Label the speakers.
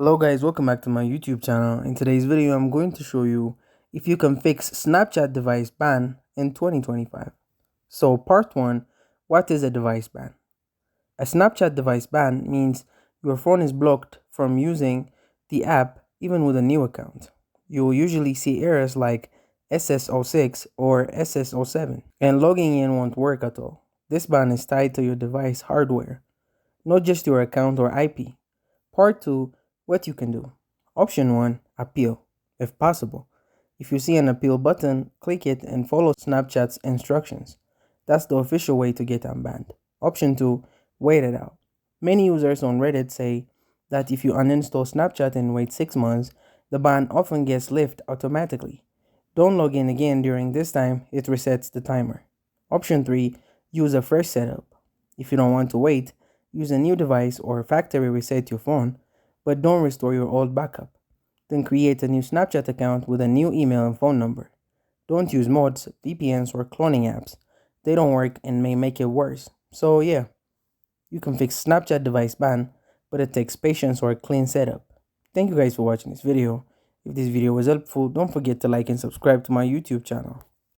Speaker 1: Hello guys, welcome back to my YouTube channel. In today's video, I'm going to show you if you can fix Snapchat device ban in 2025. So part 1, what is a device ban? A Snapchat device ban means your phone is blocked from using the app even with a new account. You will usually see errors like SS06 or SS07 and logging in won't work at all. This ban is tied to your device hardware, not just your account or IP. Part 2, what you can do. Option 1, appeal, if possible. If you see an appeal button, click it and follow Snapchat's instructions. That's the official way to get unbanned. Option 2, wait it out. Many users on Reddit say that if you uninstall Snapchat and wait 6 months, the ban often gets lifted automatically. Don't log in again during this time, it resets the timer. Option 3, use a fresh setup. If you don't want to wait, use a new device or factory reset your phone, but don't restore your old backup. Then create a new Snapchat account with a new email and phone number. Don't use mods, VPNs, or cloning apps. They don't work and may make it worse. So yeah, you can fix Snapchat device ban, but it takes patience or a clean setup. Thank you guys for watching this video. If this video was helpful, don't forget to like and subscribe to my YouTube channel.